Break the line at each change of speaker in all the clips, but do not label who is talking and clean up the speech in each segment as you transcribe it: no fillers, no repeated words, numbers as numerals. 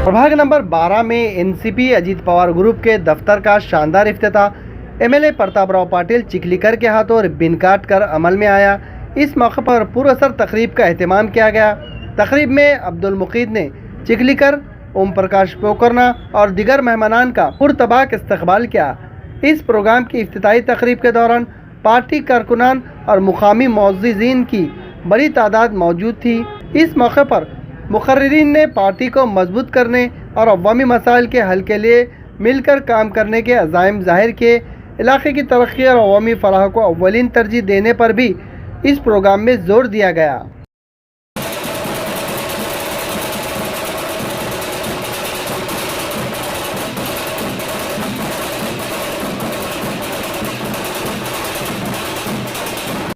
प्रभाग नंबर 12 में NCP Ajit Pawar group के दफ्तर का शानदार इफ्तिताह एमएलए प्रतापराव पाटिल चिखलीकर के हाथों रिब्बन काट कर अमल में आया। इस मौके पर पुरअसर तकरीब का एहतमाम किया गया। तकरीब में अब्दुल मुकीद ने चिखलीकर, ओम प्रकाश पोकरना और दीगर मेहमानान का पुरतबाक इस्तकबाल किया। इस प्रोग्राम की इफ्तिताही तकरीब के दौरान पार्टी कारकुनान और मुकामी मुअज़्ज़िज़ीन की बड़ी तादाद मौजूद थी। इस मौके पर मुक़र्रिरीन ने पार्टी को मजबूत करने और अवामी मसाइल के हल के लिए मिलकर काम करने के अज़ाइम ज़ाहिर किए। इलाके की तरक्की और अवामी फलाह को अव्वलीन तरजीह देने पर भी इस प्रोग्राम में जोर दिया गया।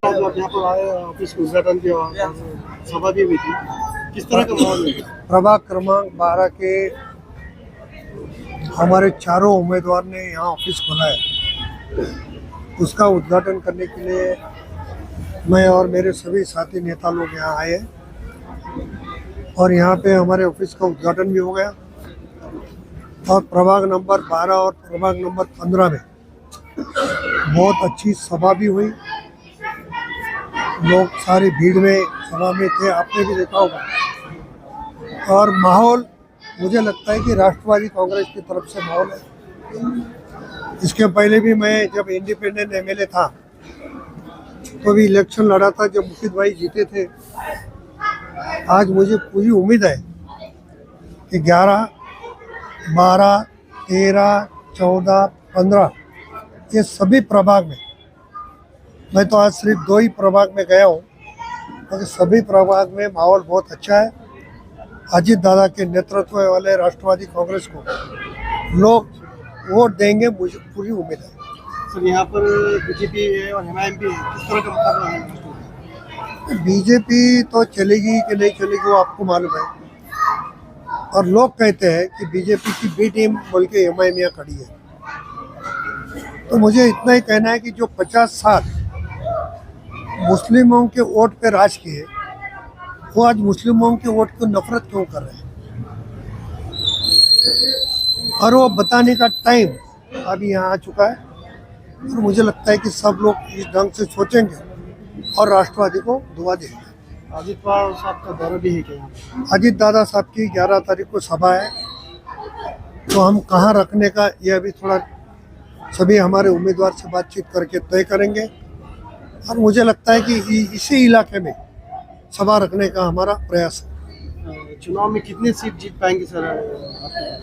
आप यहाँ पर आए, ऑफिस का उद्घाटन किया, सभा भी हुई थी, किस तरह का माहौल है?
प्रभाग क्रमांक 12 के हमारे चारों उम्मीदवार ने यहाँ ऑफिस खोला है। उसका उद्घाटन करने के लिए मैं और मेरे सभी साथी नेता लोग यहाँ आए हैं और यहाँ पे हमारे ऑफिस का उद्घाटन भी हो गया। और प्रभाग नंबर 12 और प्रभाग नंबर 15 में बहुत अच्छी सभा भी हुई। लोग सारी भीड़ में सभा में थे, आपने भी देखा होगा। और माहौल मुझे लगता है कि राष्ट्रवादी कांग्रेस की तरफ से माहौल है। इसके पहले भी मैं जब इंडिपेंडेंट एमएलए था तो भी इलेक्शन लड़ा था, जब मुफीद भाई जीते थे। आज मुझे पूरी उम्मीद है कि 11, 12, 13, 14, 15 ये सभी प्रभाग में, मैं तो आज सिर्फ 2 ही प्रभाग में गया हूँ, क्योंकि सभी प्रभाग में माहौल बहुत अच्छा है। अजीत दादा के नेतृत्व वाले राष्ट्रवादी कांग्रेस को लोग वोट देंगे, मुझे पूरी उम्मीद है।
सर, यहाँ पर बीजेपी है और एमआईएम भी है, किस तरह का मुकाबला है?
बीजेपी तो चलेगी कि नहीं चलेगी वो आपको मालूम है, और लोग कहते हैं कि बीजेपी की बी टीम बोल के एमआईएम यहाँ खड़ी है। तो मुझे इतना ही कहना है कि जो 50 साल मुस्लिमों के वोट पे राज किए, वो आज मुस्लिमों के वोट को नफरत क्यों कर रहे हैं, और वो बताने का टाइम अभी यहाँ आ चुका है। और मुझे लगता है कि सब लोग इस ढंग से सोचेंगे और राष्ट्रवादी को दुआ देंगे।
अजीत पवार साहब का दौरा भी है क्या यहाँ?
अजीत दादा साहब की 11 तारीख को सभा है, तो हम कहाँ रखने का ये अभी थोड़ा सभी हमारे उम्मीदवार से बातचीत करके तय करेंगे। और मुझे लगता है कि इसी इलाके में सभा रखने का हमारा प्रयास है।
चुनाव में कितनी सीट जीत पाएंगे सर?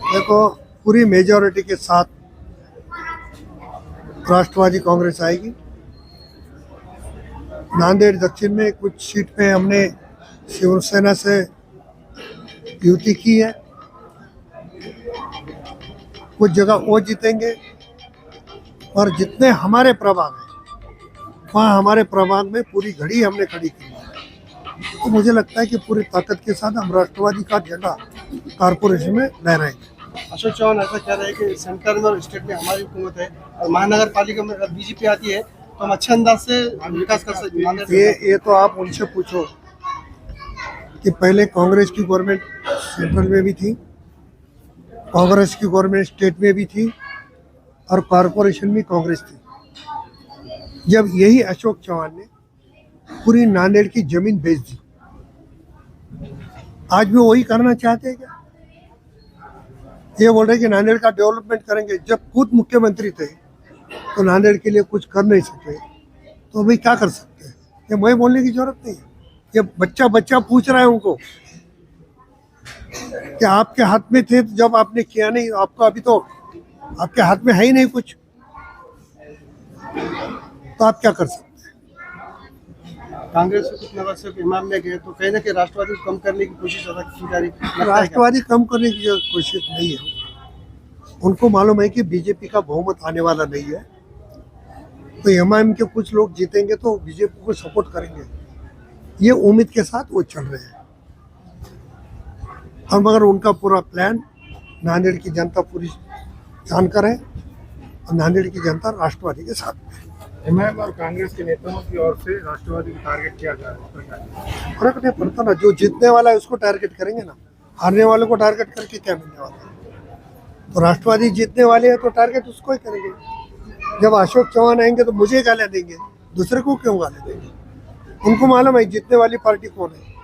देखो, पूरी मेजॉरिटी के साथ राष्ट्रवादी कांग्रेस आएगी। नांदेड़ दक्षिण में कुछ सीट पे हमने शिवसेना से युति की है, कुछ जगह वो जीतेंगे। और जितने हमारे प्रभाग हैं वहाँ हमारे प्रभाग में पूरी घड़ी हमने खड़ी की है। तो मुझे लगता है कि पूरी ताकत के साथ हम राष्ट्रवादी का झंडा कारपोरेशन में लहराएंगे।
अशोक चौहान ऐसा कह रहे हैं कि सेंटर में और स्टेट में हमारी हुकूमत है और महानगर पालिका में अगर बीजेपी आती है तो हम अच्छे अंदाज से विकास कर सकते हैं।
ये तो आप उनसे पूछो कि पहले कांग्रेस की गवर्नमेंट सेंट्रल में भी थी, कांग्रेस की गवर्नमेंट स्टेट में भी थी, और कारपोरेशन भी कांग्रेस थी। जब यही अशोक चौहान ने पूरी नांदेड़ की जमीन बेच दी, आज भी वही करना चाहते हैं क्या? ये बोल रहे कि नांदेड़ का डेवलपमेंट करेंगे। जब खुद मुख्यमंत्री थे तो नांदेड़ के लिए कुछ कर नहीं सके, तो अभी क्या कर सकते हैं? ये मैं बोलने की जरूरत नहीं है। ये बच्चा पूछ रहा है उनको कि आपके हाथ में थे जब आपने किया नहीं, आपको अभी तो आपके हाथ में है ही नहीं कुछ, तो आप क्या कर सकते हैं?
कांग्रेस से कुछ नगर से इमाम में गए तो कहीं ना कहीं राष्ट्रवादी को कम करने की कोशिश की जा रही है।
राष्ट्रवादी कम करने की कोशिश नहीं है। उनको मालूम है कि बीजेपी का बहुमत आने वाला नहीं है, तो एमआईएम के कुछ लोग जीतेंगे तो बीजेपी को सपोर्ट करेंगे, ये उम्मीद के साथ वो चल रहे हैं। और मगर उनका पूरा प्लान नांदेड़ की जनता पूरी जानकर है, और नांदेड़ की जनता राष्ट्रवादी के साथ है।
एमआईएम और कांग्रेस के नेताओं की ओर से राष्ट्रवादी को टारगेट किया जा रहा है।
फर्क नहीं पड़ता ना, जो जीतने वाला है उसको टारगेट करेंगे ना। हारने वालों को टारगेट करके क्या मिलने वाला है? तो राष्ट्रवादी जीतने वाले हैं तो टारगेट उसको ही करेंगे। जब अशोक चौहान आएंगे तो मुझे गालियाँ देंगे, दूसरे को क्यों गालियाँ देंगे? उनको मालूम है जीतने वाली पार्टी कौन है।